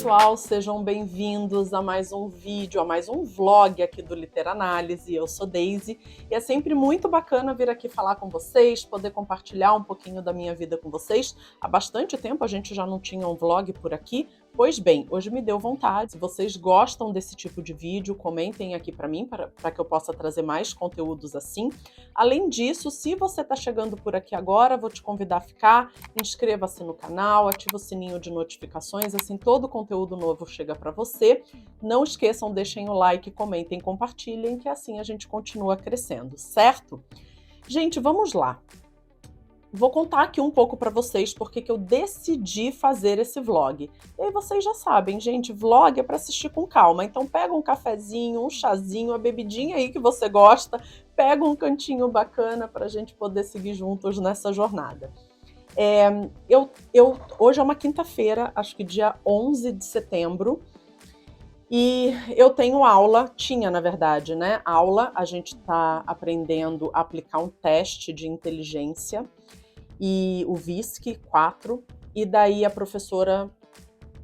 pessoal, sejam bem-vindos a mais um vídeo, a mais um vlog aqui do Literanálise. Eu sou Daisy e é sempre muito bacana vir aqui falar com vocês, poder compartilhar um pouquinho da minha vida com vocês. Há bastante tempo a gente já não tinha um vlog por aqui. Pois bem, hoje me deu vontade. Se vocês gostam desse tipo de vídeo, comentem aqui para mim, para que eu possa trazer mais conteúdos assim. Além disso, se você está chegando por aqui agora, vou te convidar a ficar, inscreva-se no canal, ative o sininho de notificações, assim todo conteúdo novo chega para você. Não esqueçam, deixem o like, comentem, compartilhem, que assim a gente continua crescendo, certo? Gente, vamos lá. Vou contar aqui um pouco para vocês porque que eu decidi fazer esse vlog. E aí vocês já sabem, gente, vlog é para assistir com calma. Então pega um cafezinho, um chazinho, a bebidinha aí que você gosta, pega um cantinho bacana para a gente poder seguir juntos nessa jornada. Hoje é uma quinta-feira, acho que dia 11 de setembro, e eu tenho aula, tinha na verdade, né? Aula, a gente está aprendendo a aplicar um teste de inteligência e o VISC 4, e daí a professora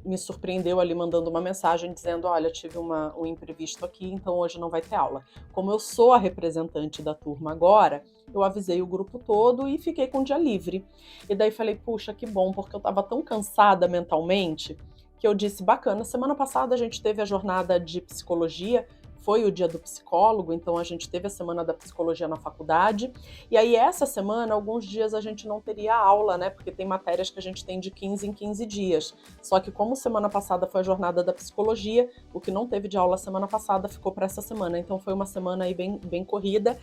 me surpreendeu ali mandando uma mensagem dizendo, olha, tive um imprevisto aqui, então hoje não vai ter aula. Como eu sou a representante da turma agora, eu avisei o grupo todo e fiquei com o dia livre. E daí falei, puxa, que bom, porque eu estava tão cansada mentalmente, que eu disse, bacana, semana passada a gente teve a jornada de psicologia, foi o dia do psicólogo, então a gente teve a semana da psicologia na faculdade, e aí essa semana, alguns dias a gente não teria aula, né, porque tem matérias que a gente tem de 15 em 15 dias, só que como semana passada foi a jornada da psicologia, o que não teve de aula semana passada ficou para essa semana, então foi uma semana aí bem corrida,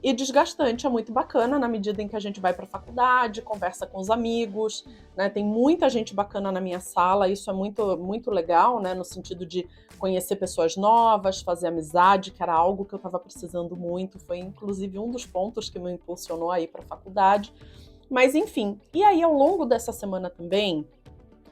e desgastante, é muito bacana na medida em que a gente vai para a faculdade, conversa com os amigos, né? Tem muita gente bacana na minha sala, isso é muito legal, né? No sentido de conhecer pessoas novas, fazer amizade, que era algo que eu estava precisando muito, foi inclusive um dos pontos que me impulsionou a ir para a faculdade. Mas enfim, e aí ao longo dessa semana também,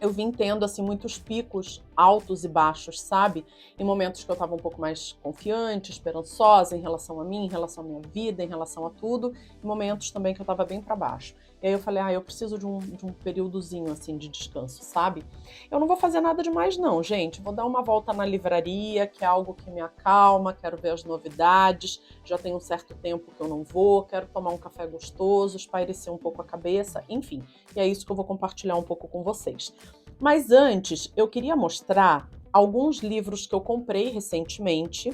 eu vim tendo assim muitos picos altos e baixos, sabe? Em momentos que eu estava um pouco mais confiante, esperançosa em relação a mim, em relação à minha vida, em relação a tudo, e momentos também que eu estava bem para baixo. E aí eu falei, eu preciso de um períodozinho assim de descanso, sabe? Eu não vou fazer nada demais não, gente. Vou dar uma volta na livraria, que é algo que me acalma, quero ver as novidades, já tem um certo tempo que eu não vou, quero tomar um café gostoso, espairecer um pouco a cabeça, enfim. E é isso que eu vou compartilhar um pouco com vocês. Mas antes, eu queria mostrar alguns livros que eu comprei recentemente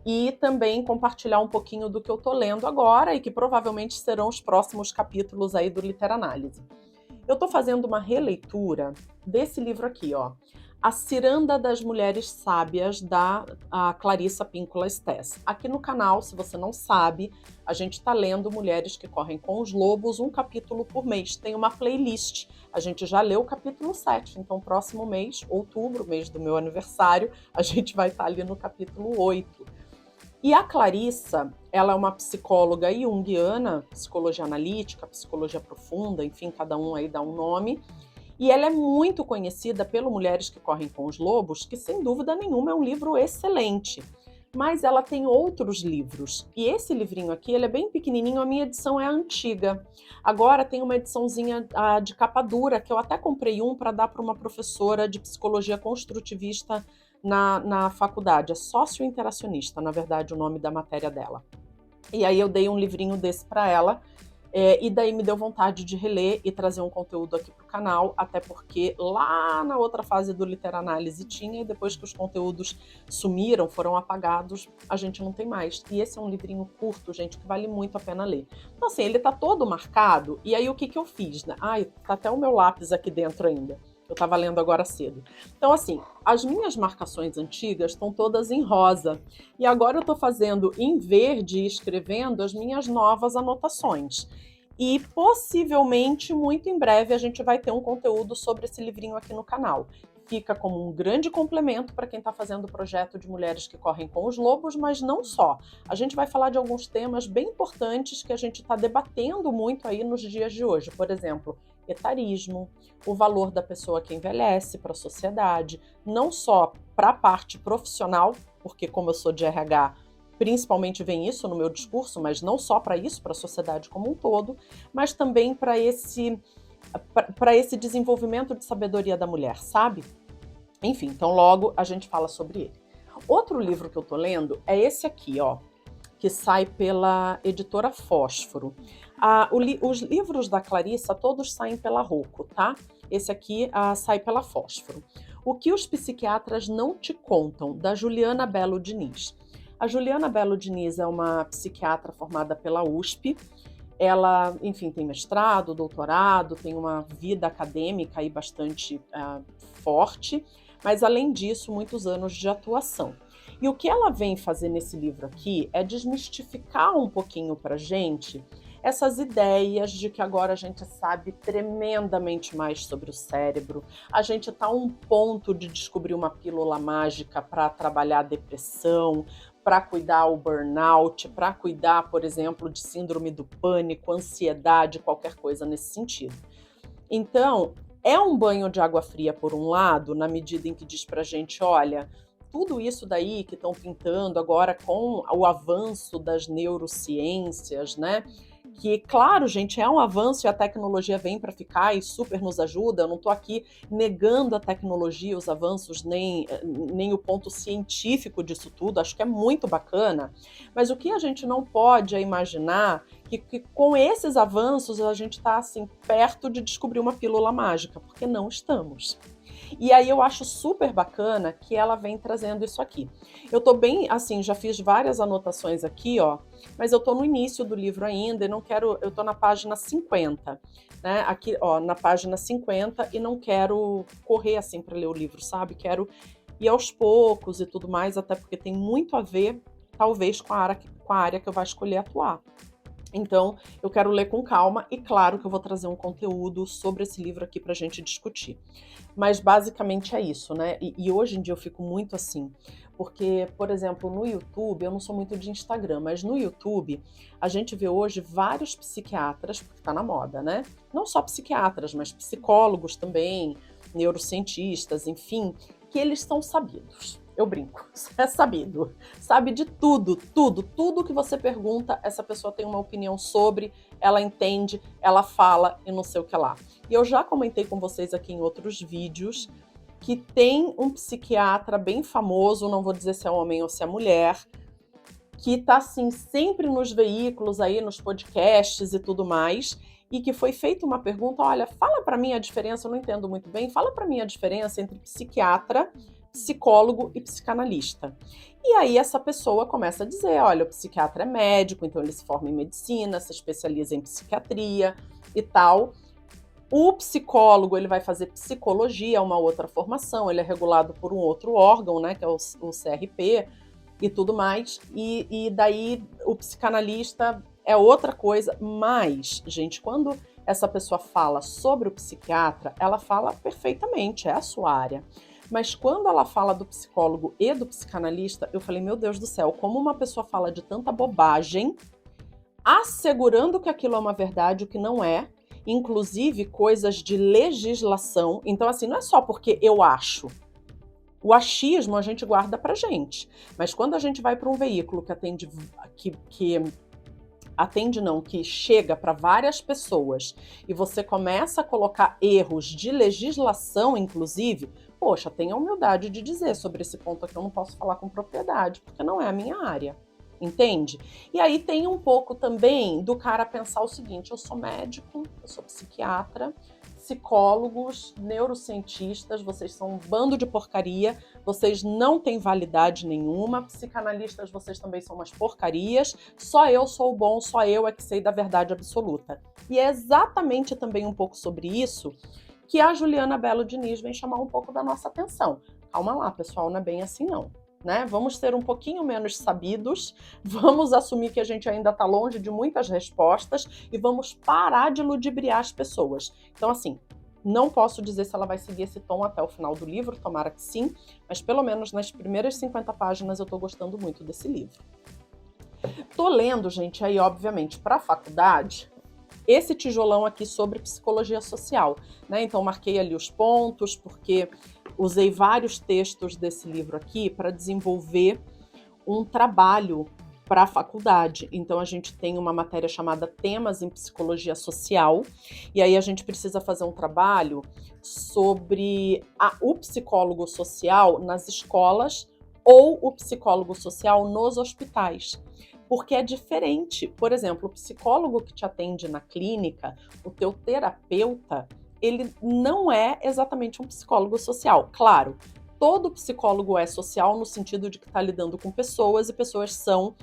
e também compartilhar um pouquinho do que eu tô lendo agora e que provavelmente serão os próximos capítulos aí do Literanálise. Eu tô fazendo uma releitura desse livro aqui, ó. A Ciranda das Mulheres Sábias, da Clarissa Pinkola Estés. Aqui no canal, se você não sabe, a gente está lendo Mulheres que Correm com os Lobos, um capítulo por mês. Tem uma playlist. A gente já leu o capítulo 7, então próximo mês, outubro, mês do meu aniversário, a gente vai estar ali no capítulo 8. E a Clarissa, ela é uma psicóloga junguiana, psicologia analítica, psicologia profunda, enfim, cada um aí dá um nome. E ela é muito conhecida pelo Mulheres que Correm com os Lobos, que sem dúvida nenhuma é um livro excelente. Mas ela tem outros livros. E esse livrinho aqui, ele é bem pequenininho, a minha edição é antiga. Agora tem uma ediçãozinha de capa dura, que eu até comprei para dar para uma professora de psicologia construtivista na faculdade. É sócio-interacionista, na verdade, o nome da matéria dela. E aí eu dei um livrinho desse para ela, e daí me deu vontade de reler e trazer um conteúdo aqui para o canal, até porque lá na outra fase do Literanálise tinha, e depois que os conteúdos sumiram, foram apagados, a gente não tem mais. E esse é um livrinho curto, gente, que vale muito a pena ler. Então assim, ele tá todo marcado, e aí o que eu fiz, né? Tá até o meu lápis aqui dentro ainda. Eu estava lendo agora cedo. Então, assim, as minhas marcações antigas estão todas em rosa. E agora eu estou fazendo em verde e escrevendo as minhas novas anotações. E possivelmente, muito em breve, a gente vai ter um conteúdo sobre esse livrinho aqui no canal. Fica como um grande complemento para quem está fazendo o projeto de Mulheres que Correm com os Lobos, mas não só. A gente vai falar de alguns temas bem importantes que a gente está debatendo muito aí nos dias de hoje. Por exemplo, etarismo, o valor da pessoa que envelhece para a sociedade, não só para a parte profissional, porque como eu sou de RH, principalmente vem isso no meu discurso, mas não só para isso, para a sociedade como um todo, mas também para esse desenvolvimento de sabedoria da mulher, sabe? Enfim, então logo a gente fala sobre ele. Outro livro que eu tô lendo é esse aqui, ó, que sai pela editora Fósforo. Os livros da Clarissa todos saem pela Rocco, tá? Esse aqui sai pela Fósforo. O que os psiquiatras não te contam, da Juliana Bello Diniz. A Juliana Bello Diniz é uma psiquiatra formada pela USP. Ela, enfim, tem mestrado, doutorado, tem uma vida acadêmica aí bastante forte, mas além disso, muitos anos de atuação. E o que ela vem fazer nesse livro aqui é desmistificar um pouquinho pra gente essas ideias de que agora a gente sabe tremendamente mais sobre o cérebro, a gente está a um ponto de descobrir uma pílula mágica para trabalhar a depressão, para cuidar o burnout, para cuidar, por exemplo, de síndrome do pânico, ansiedade, qualquer coisa nesse sentido. Então, é um banho de água fria por um lado, na medida em que diz pra gente, olha, tudo isso daí que estão pintando agora com o avanço das neurociências, né? Que, claro, gente, é um avanço e a tecnologia vem para ficar e super nos ajuda. Eu não estou aqui negando a tecnologia, os avanços, nem o ponto científico disso tudo. Acho que é muito bacana. Mas o que a gente não pode é imaginar que com esses avanços a gente está assim, perto de descobrir uma pílula mágica, porque não estamos. E aí eu acho super bacana que ela vem trazendo isso aqui. Eu tô bem, assim, já fiz várias anotações aqui, ó, mas eu tô no início do livro ainda e não quero, eu tô na página 50, né? Aqui, ó, na página 50 e não quero correr assim para ler o livro, sabe? Quero ir aos poucos e tudo mais, até porque tem muito a ver, talvez, com a área que eu vou escolher atuar. Então, eu quero ler com calma e claro que eu vou trazer um conteúdo sobre esse livro aqui pra gente discutir. Mas basicamente é isso, né? E hoje em dia eu fico muito assim, porque, por exemplo, no YouTube, eu não sou muito de Instagram, mas no YouTube a gente vê hoje vários psiquiatras, porque tá na moda, né? Não só psiquiatras, mas psicólogos também, neurocientistas, enfim, que eles são sabidos. Eu brinco, é sabido, sabe de tudo, tudo que você pergunta, essa pessoa tem uma opinião sobre, ela entende, ela fala e não sei o que lá. E eu já comentei com vocês aqui em outros vídeos que tem um psiquiatra bem famoso, não vou dizer se é homem ou se é mulher, que tá assim sempre nos veículos aí, nos podcasts e tudo mais, e que foi feita uma pergunta, olha, fala para mim a diferença, eu não entendo muito bem, fala para mim a diferença entre psiquiatra, psicólogo e psicanalista. E aí essa pessoa começa a dizer, olha, o psiquiatra é médico, então ele se forma em medicina, se especializa em psiquiatria e tal. O psicólogo, ele vai fazer psicologia, uma outra formação, ele é regulado por um outro órgão, né, que é o CRP e tudo mais. E daí o psicanalista é outra coisa, mas, gente, quando essa pessoa fala sobre o psiquiatra, ela fala perfeitamente, é a sua área. Mas quando ela fala do psicólogo e do psicanalista, eu falei, meu Deus do céu, como uma pessoa fala de tanta bobagem, assegurando que aquilo é uma verdade, o que não é, inclusive coisas de legislação. Então, assim, não é só porque eu acho. O achismo a gente guarda pra gente. Mas quando a gente vai para um veículo que que chega para várias pessoas e você começa a colocar erros de legislação, inclusive, poxa, tenha a humildade de dizer sobre esse ponto aqui, eu não posso falar com propriedade, porque não é a minha área, entende? E aí tem um pouco também do cara pensar o seguinte, eu sou médico, eu sou psiquiatra, psicólogos, neurocientistas, vocês são um bando de porcaria, vocês não têm validade nenhuma, psicanalistas, vocês também são umas porcarias, só eu sou o bom, só eu é que sei da verdade absoluta. E é exatamente também um pouco sobre isso que a Juliana Bello Diniz vem chamar um pouco da nossa atenção. Calma lá, pessoal, não é bem assim não. Né? Vamos ser um pouquinho menos sabidos, vamos assumir que a gente ainda está longe de muitas respostas e vamos parar de ludibriar as pessoas. Então, assim, não posso dizer se ela vai seguir esse tom até o final do livro, tomara que sim, mas pelo menos nas primeiras 50 páginas eu estou gostando muito desse livro. Tô lendo, gente, aí obviamente para a faculdade, esse tijolão aqui sobre psicologia social, né? Então marquei ali os pontos, porque usei vários textos desse livro aqui para desenvolver um trabalho para a faculdade. Então, a gente tem uma matéria chamada Temas em Psicologia Social, e aí a gente precisa fazer um trabalho sobre o psicólogo social nas escolas ou o psicólogo social nos hospitais. Porque é diferente. Por exemplo, o psicólogo que te atende na clínica, o teu terapeuta, ele não é exatamente um psicólogo social. Claro, todo psicólogo é social no sentido de que está lidando com pessoas e pessoas são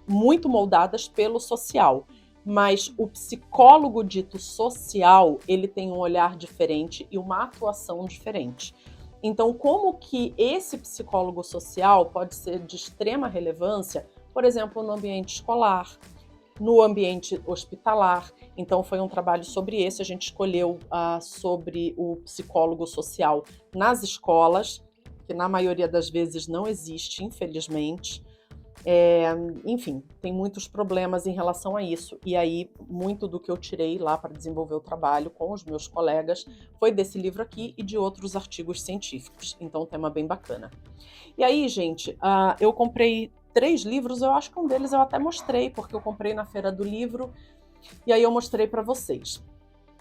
muito moldadas pelo social, mas o psicólogo dito social, ele tem um olhar diferente e uma atuação diferente. Então, como que esse psicólogo social pode ser de extrema relevância, por exemplo, no ambiente escolar, no ambiente hospitalar? Então, foi um trabalho sobre esse, a gente escolheu sobre o psicólogo social nas escolas, que na maioria das vezes não existe, infelizmente. Enfim, tem muitos problemas em relação a isso. E aí, muito do que eu tirei lá para desenvolver o trabalho com os meus colegas foi desse livro aqui e de outros artigos científicos. Então, um tema bem bacana. E aí, gente, eu comprei 3 livros, eu acho que um deles eu até mostrei, porque eu comprei na Feira do Livro, e aí eu mostrei para vocês.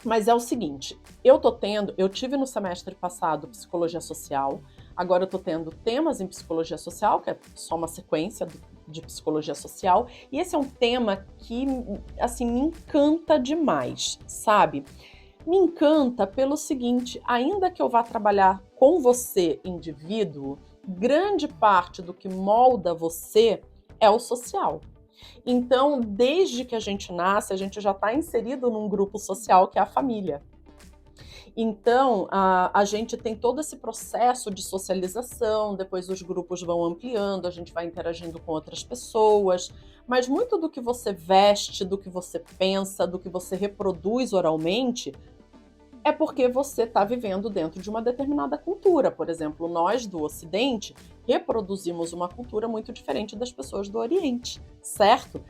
Mas é o seguinte, eu tive no semestre passado Psicologia Social, agora eu tô tendo Temas em Psicologia Social, que é só uma sequência de Psicologia Social, e esse é um tema que, assim, me encanta demais, sabe? Me encanta pelo seguinte, ainda que eu vá trabalhar com você, indivíduo, grande parte do que molda você é o social. Então, desde que a gente nasce, a gente já está inserido num grupo social que é a família. Então, a gente tem todo esse processo de socialização, depois os grupos vão ampliando, a gente vai interagindo com outras pessoas, mas muito do que você veste, do que você pensa, do que você reproduz oralmente, é porque você está vivendo dentro de uma determinada cultura. Por exemplo, nós do Ocidente reproduzimos uma cultura muito diferente das pessoas do Oriente, certo?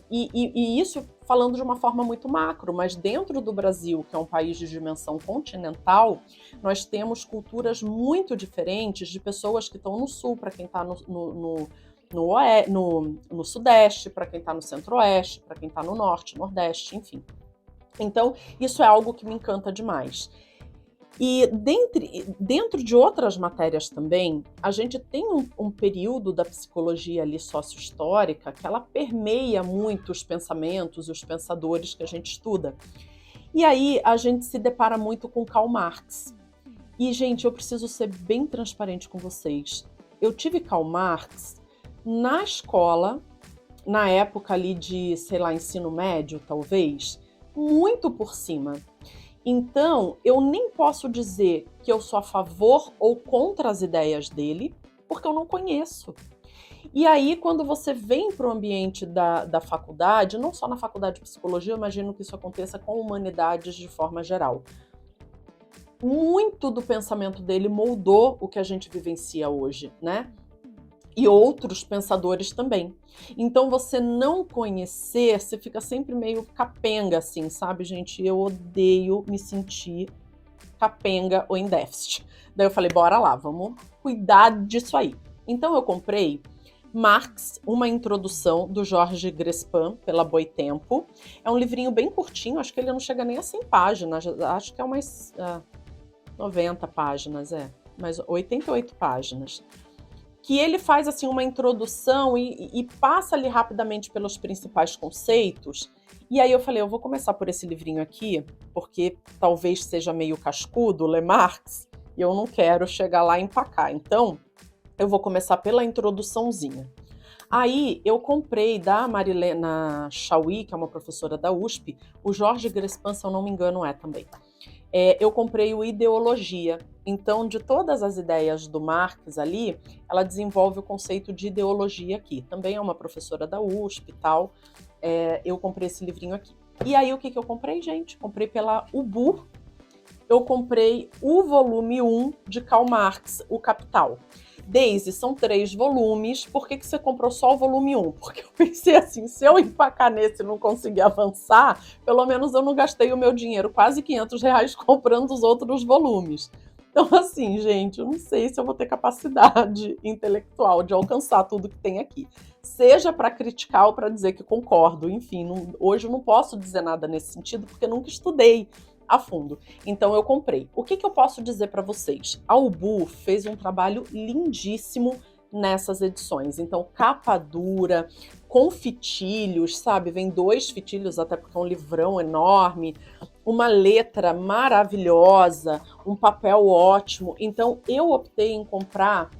E isso falando de uma forma muito macro, mas dentro do Brasil, que é um país de dimensão continental, nós temos culturas muito diferentes de pessoas que estão no sul, para quem está no sudeste, para quem está no centro-oeste, para quem está no norte, nordeste, enfim. Então, isso é algo que me encanta demais. E dentro de outras matérias também, a gente tem um período da psicologia ali sócio-histórica que ela permeia muito os pensamentos e os pensadores que a gente estuda. E aí a gente se depara muito com Karl Marx. E, gente, eu preciso ser bem transparente com vocês. Eu tive Karl Marx na escola, na época ali de, sei lá, ensino médio, talvez, muito por cima. Então, eu nem posso dizer que eu sou a favor ou contra as ideias dele, porque eu não conheço. E aí, quando você vem para o ambiente da faculdade, não só na faculdade de psicologia, eu imagino que isso aconteça com humanidades de forma geral. Muito do pensamento dele moldou o que a gente vivencia hoje, né? E outros pensadores também. Então, você não conhecer, você fica sempre meio capenga, assim, sabe, gente? Eu odeio me sentir capenga ou em déficit. Daí eu falei, bora lá, vamos cuidar disso aí. Então, eu comprei Marx, uma introdução do Jorge Grespin, pela Boitempo. É um livrinho bem curtinho, acho que ele não chega nem a 100 páginas, acho que é umas 90 páginas, mas 88 páginas. Que ele faz assim uma introdução e passa ali rapidamente pelos principais conceitos. E aí eu falei, eu vou começar por esse livrinho aqui, porque talvez seja meio cascudo, ler Marx, e eu não quero chegar lá e empacar. Então, eu vou começar pela introduçãozinha. Aí eu comprei da Marilena Chauí, que é uma professora da USP, o Jorge Grespin, se eu não me engano, também. Eu comprei o Ideologia. Então, de todas as ideias do Marx ali, ela desenvolve o conceito de ideologia aqui. Também é uma professora da USP e tal. Eu comprei esse livrinho aqui. E aí, o que eu comprei, gente? Comprei pela Ubu. Eu comprei o volume 1 de Karl Marx, O Capital. Daisy, são 3 volumes, por que você comprou só o volume 1? Porque eu pensei assim, se eu empacar nesse e não conseguir avançar, pelo menos eu não gastei o meu dinheiro, quase R$500, comprando os outros volumes. Então, assim, gente, eu não sei se eu vou ter capacidade intelectual de alcançar tudo que tem aqui. Seja para criticar ou para dizer que concordo. Enfim, hoje eu não posso dizer nada nesse sentido, porque nunca estudei a fundo. Então, eu comprei. O que eu posso dizer para vocês? A Ubu fez um trabalho lindíssimo nessas edições. Então, capa dura, com fitilhos, sabe? Vem 2 fitilhos, até porque é um livrão enorme, uma letra maravilhosa, um papel ótimo. Então, eu optei em comprar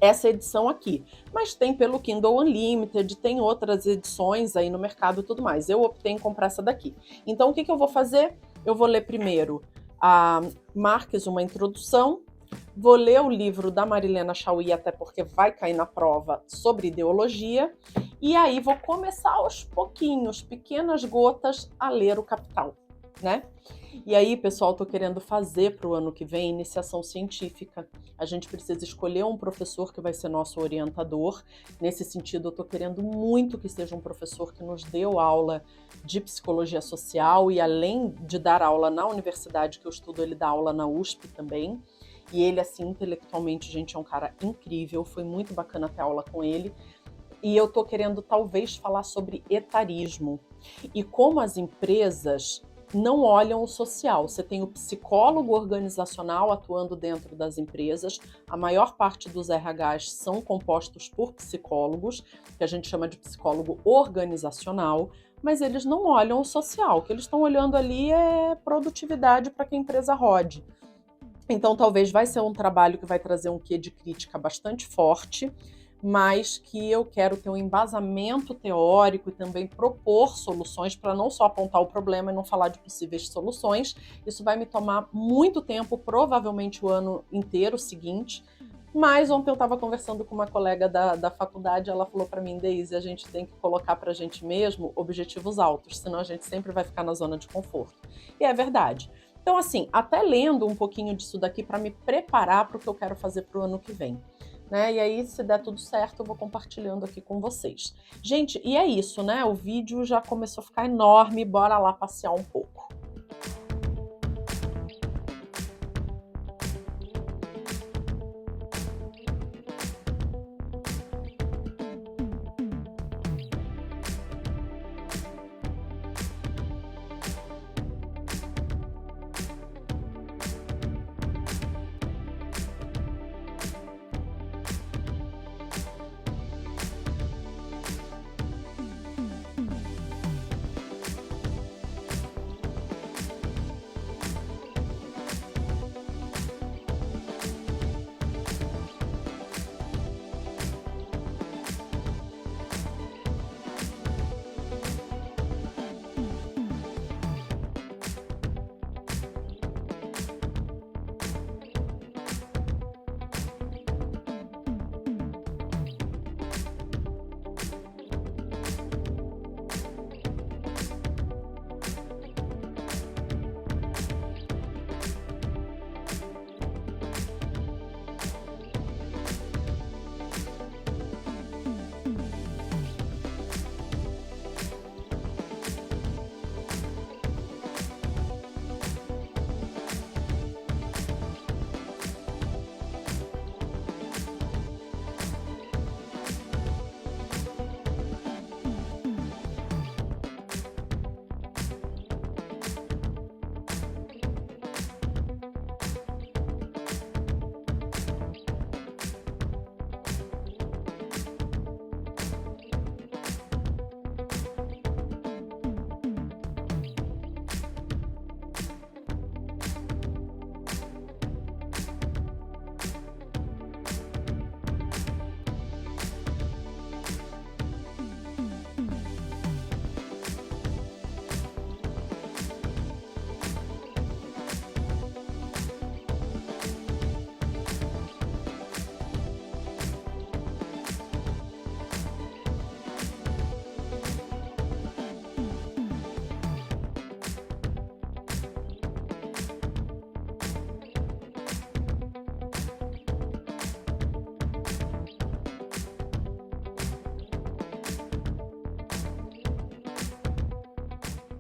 essa edição aqui. Mas tem pelo Kindle Unlimited, tem outras edições aí no mercado e tudo mais. Eu optei em comprar essa daqui. Então, o que eu vou fazer? Eu vou ler primeiro a Marques, uma introdução. Vou ler o livro da Marilena Chauí, até porque vai cair na prova, sobre ideologia. E aí vou começar aos pouquinhos, pequenas gotas, a ler o Capital, né? E aí, pessoal, tô querendo fazer para o ano que vem iniciação científica. A gente precisa escolher um professor que vai ser nosso orientador. Nesse sentido, eu tô querendo muito que seja um professor que nos deu aula de psicologia social e, além de dar aula na universidade que eu estudo, ele dá aula na USP também. E ele, assim, intelectualmente, gente, é um cara incrível. Foi muito bacana ter aula com ele. E eu tô querendo, talvez, falar sobre etarismo e como as empresas não olham o social. Você tem o psicólogo organizacional atuando dentro das empresas. A maior parte dos RHs são compostos por psicólogos, que a gente chama de psicólogo organizacional, mas eles não olham o social. O que eles estão olhando ali é produtividade para que a empresa rode. Então, talvez vai ser um trabalho que vai trazer um quê de crítica bastante forte, mas que eu quero ter um embasamento teórico e também propor soluções para não só apontar o problema e não falar de possíveis soluções. Isso vai me tomar muito tempo, provavelmente o ano inteiro seguinte. Mas ontem eu estava conversando com uma colega da faculdade, ela falou para mim, Deise, a gente tem que colocar para a gente mesmo objetivos altos, senão a gente sempre vai ficar na zona de conforto. E é verdade. Então, assim, até lendo um pouquinho disso daqui para me preparar para o que eu quero fazer para o ano que vem. Né? E aí, se der tudo certo, eu vou compartilhando aqui com vocês. Gente, e é isso, né? O vídeo já começou a ficar enorme, bora lá passear um pouco.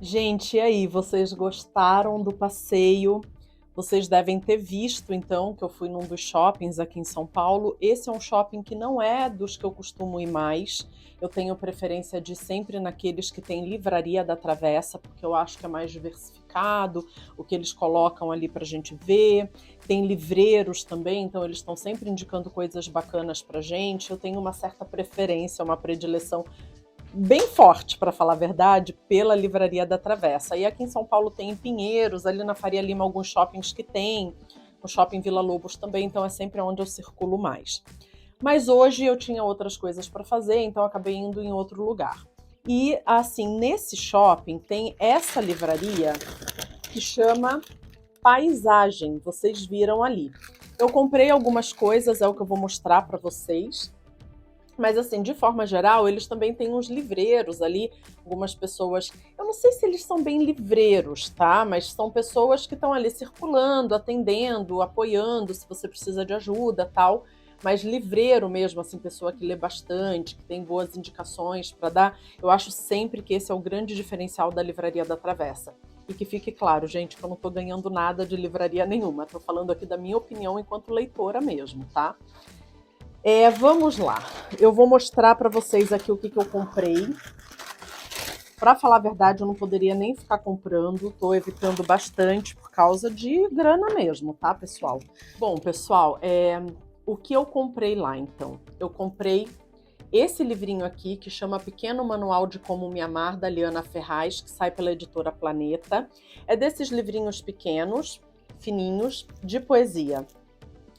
Gente, e aí, vocês gostaram do passeio? Vocês devem ter visto, então, que eu fui num dos shoppings aqui em São Paulo. Esse é um shopping que não é dos que eu costumo ir mais. Eu tenho preferência de ir sempre naqueles que tem livraria da Travessa, porque eu acho que é mais diversificado, o que eles colocam ali pra gente ver. Tem livreiros também, então eles estão sempre indicando coisas bacanas pra gente. Eu tenho uma certa preferência, uma predileção bem forte, para falar a verdade, pela Livraria da Travessa. E aqui em São Paulo tem em Pinheiros, ali na Faria Lima, alguns shoppings que tem, no Shopping Vila Lobos também, então é sempre onde eu circulo mais. Mas hoje eu tinha outras coisas para fazer, então acabei indo em outro lugar. E assim, nesse shopping tem essa livraria que chama Paisagem, vocês viram ali. Eu comprei algumas coisas, é o que eu vou mostrar para vocês. Mas assim, de forma geral, eles também têm uns livreiros ali, algumas pessoas, eu não sei se eles são bem livreiros, tá? Mas são pessoas que estão ali circulando, atendendo, apoiando se você precisa de ajuda, tal. Mas livreiro mesmo, assim, pessoa que lê bastante, que tem boas indicações para dar, eu acho sempre que esse é o grande diferencial da Livraria da Travessa. E que fique claro, gente, que eu não tô ganhando nada de livraria nenhuma, tô falando aqui da minha opinião enquanto leitora mesmo, tá? Vamos lá, eu vou mostrar para vocês aqui o que eu comprei. Para falar a verdade, eu não poderia nem ficar comprando, tô evitando bastante por causa de grana mesmo, tá, pessoal? Bom, pessoal, o que eu comprei lá, então? Eu comprei esse livrinho aqui, que chama Pequeno Manual de Como Me Amar, da Liana Ferraz, que sai pela editora Planeta. É desses livrinhos pequenos, fininhos, de poesia.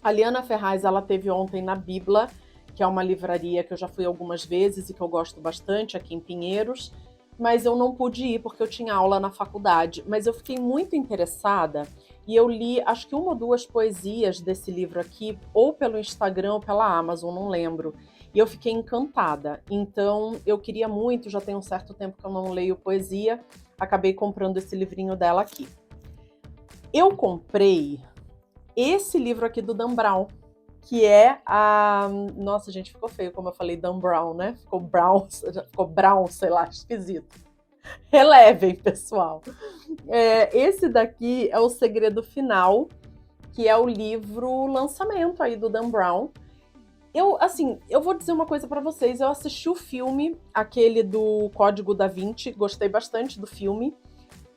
A Liana Ferraz, ela teve ontem na Bibla, que é uma livraria que eu já fui algumas vezes e que eu gosto bastante, aqui em Pinheiros, mas eu não pude ir porque eu tinha aula na faculdade. Mas eu fiquei muito interessada e eu li, acho que uma ou duas poesias desse livro aqui, ou pelo Instagram ou pela Amazon, não lembro. E eu fiquei encantada. Então, eu queria muito, já tem um certo tempo que eu não leio poesia, acabei comprando esse livrinho dela aqui. Eu comprei esse livro aqui do Dan Brown, que é a... Nossa, gente, ficou feio como eu falei Dan Brown, né? Ficou Brown, sei lá, esquisito. Relevem, pessoal. Esse daqui é O Segredo Final, que é o livro lançamento aí do Dan Brown. Eu vou dizer uma coisa pra vocês. Eu assisti o filme, aquele do Código da Vinci, gostei bastante do filme,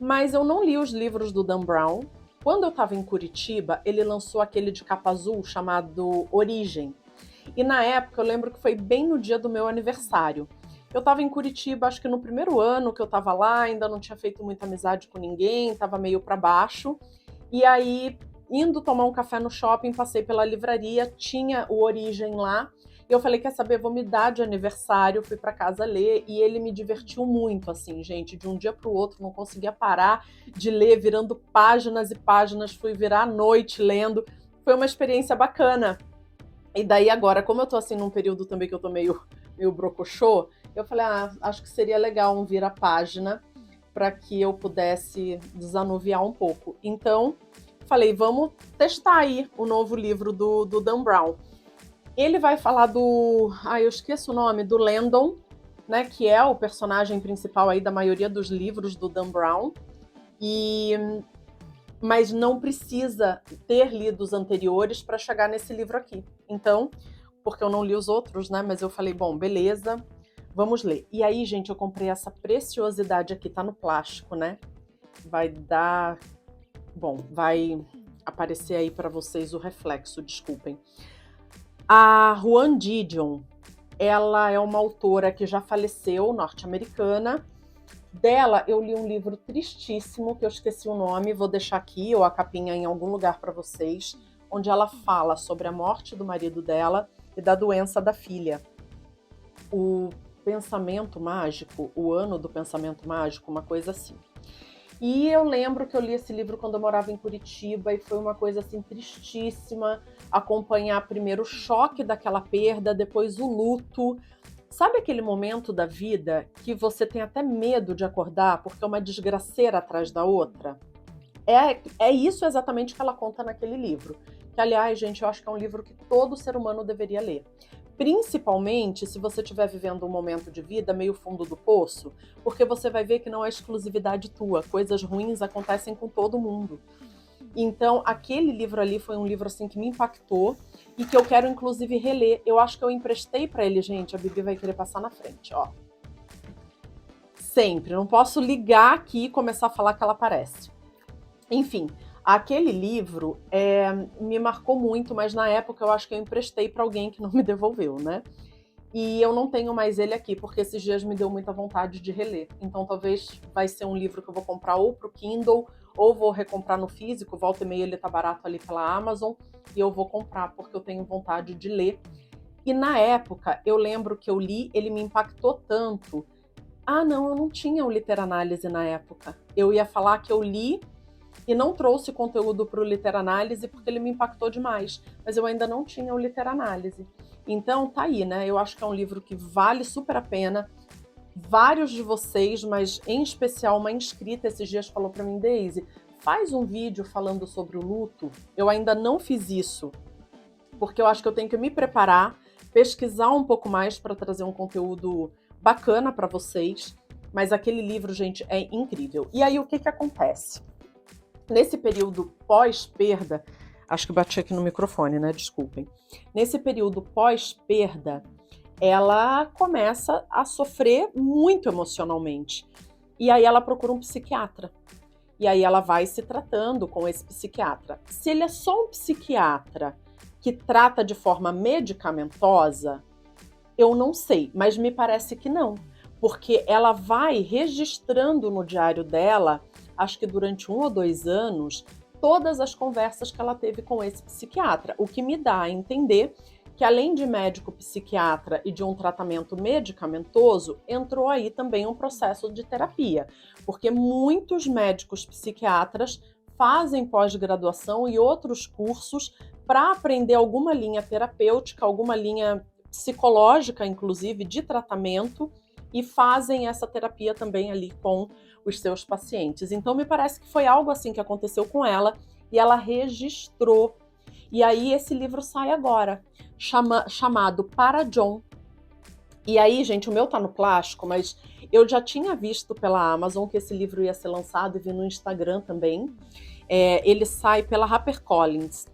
mas eu não li os livros do Dan Brown. Quando eu estava em Curitiba, ele lançou aquele de capa azul chamado Origem. E na época eu lembro que foi bem no dia do meu aniversário. Eu estava em Curitiba, acho que no primeiro ano que eu estava lá, ainda não tinha feito muita amizade com ninguém, estava meio para baixo. E aí, indo tomar um café no shopping, passei pela livraria, tinha o Origem lá. E eu falei, quer saber, vou me dar de aniversário, fui para casa ler e ele me divertiu muito, assim, gente, de um dia para o outro, não conseguia parar de ler, virando páginas e páginas, fui virar à noite lendo, foi uma experiência bacana. E daí agora, como eu tô assim num período também que eu tô meio brocochô, eu falei, acho que seria legal um vira-página para que eu pudesse desanuviar um pouco. Então, falei, vamos testar aí o novo livro do Dan Brown. Ele vai falar eu esqueço o nome, do Landon, né, que é o personagem principal aí da maioria dos livros do Dan Brown, mas não precisa ter lido os anteriores para chegar nesse livro aqui. Então, porque eu não li os outros, né, mas eu falei, bom, beleza, vamos ler. E aí, gente, eu comprei essa preciosidade aqui, tá no plástico, né? Vai aparecer aí para vocês o reflexo, desculpem. A Ruan Didion, ela é uma autora que já faleceu, norte-americana. Dela, eu li um livro tristíssimo, que eu esqueci o nome, vou deixar aqui, ou a capinha em algum lugar para vocês, onde ela fala sobre a morte do marido dela e da doença da filha. O pensamento mágico, o ano do pensamento mágico, uma coisa assim. E eu lembro que eu li esse livro quando eu morava em Curitiba e foi uma coisa assim tristíssima, acompanhar primeiro o choque daquela perda, depois o luto. Sabe aquele momento da vida que você tem até medo de acordar porque é uma desgraceira atrás da outra? É isso exatamente que ela conta naquele livro. Que, aliás, gente, eu acho que é um livro que todo ser humano deveria ler. Principalmente se você estiver vivendo um momento de vida meio fundo do poço, porque você vai ver que não é exclusividade tua, coisas ruins acontecem com todo mundo. Então, aquele livro ali foi um livro assim que me impactou e que eu quero inclusive reler. Eu acho que eu emprestei para ele, gente, a Bibi vai querer passar na frente, ó. Sempre, não posso ligar aqui e começar a falar que ela aparece. Enfim, aquele livro me marcou muito, mas na época eu acho que eu emprestei para alguém que não me devolveu, né? E eu não tenho mais ele aqui, porque esses dias me deu muita vontade de reler. Então talvez vai ser um livro que eu vou comprar ou pro Kindle, ou vou recomprar no físico, volta e meia ele tá barato ali pela Amazon, e eu vou comprar, porque eu tenho vontade de ler. E na época, eu lembro que eu li, ele me impactou tanto. Ah, não, eu não tinha o Literanálise na época. Eu ia falar que eu li e não trouxe conteúdo para o Literanálise porque ele me impactou demais, mas eu ainda não tinha o Literanálise. Então tá aí, né? Eu acho que é um livro que vale super a pena. Vários de vocês, mas em especial uma inscrita esses dias falou para mim, Daisy, faz um vídeo falando sobre o luto. Eu ainda não fiz isso, porque eu acho que eu tenho que me preparar, pesquisar um pouco mais para trazer um conteúdo bacana para vocês. Mas aquele livro, gente, é incrível. E aí o que acontece? Nesse período pós-perda, acho que bati aqui no microfone, né? Desculpem. Nesse período pós-perda, ela começa a sofrer muito emocionalmente. E aí ela procura um psiquiatra. E aí ela vai se tratando com esse psiquiatra. Se ele é só um psiquiatra que trata de forma medicamentosa, eu não sei, mas me parece que não. Porque ela vai registrando no diário dela, acho que durante 1 ou 2 anos, todas as conversas que ela teve com esse psiquiatra, o que me dá a entender que além de médico psiquiatra e de um tratamento medicamentoso, entrou aí também um processo de terapia, porque muitos médicos psiquiatras fazem pós-graduação e outros cursos para aprender alguma linha terapêutica, alguma linha psicológica, inclusive, de tratamento, e fazem essa terapia também ali com os seus pacientes. Então, me parece que foi algo assim que aconteceu com ela e ela registrou. E aí, esse livro sai agora, chamado Para John. E aí, gente, o meu tá no plástico, mas eu já tinha visto pela Amazon que esse livro ia ser lançado e vi no Instagram também. Ele sai pela HarperCollins.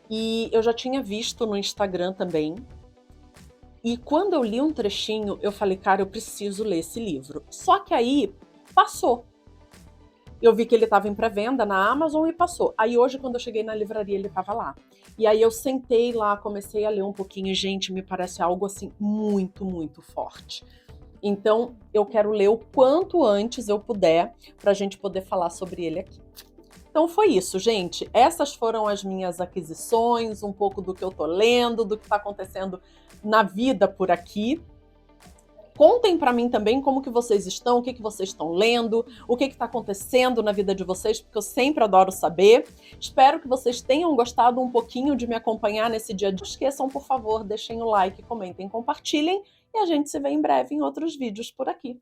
E eu já tinha visto no Instagram também. E quando eu li um trechinho, eu falei, cara, eu preciso ler esse livro. Só que aí, passou. Eu vi que ele estava em pré-venda na Amazon e passou. Aí hoje, quando eu cheguei na livraria, ele estava lá. E aí eu sentei lá, comecei a ler um pouquinho. E, gente, me parece algo assim muito, muito forte. Então, eu quero ler o quanto antes eu puder, para a gente poder falar sobre ele aqui. Então foi isso, gente. Essas foram as minhas aquisições, um pouco do que eu tô lendo, do que está acontecendo na vida por aqui. Contem para mim também como que vocês estão, o que vocês estão lendo, o que está acontecendo na vida de vocês, porque eu sempre adoro saber. Espero que vocês tenham gostado um pouquinho de me acompanhar nesse dia. Não esqueçam, por favor, deixem o like, comentem, compartilhem e a gente se vê em breve em outros vídeos por aqui.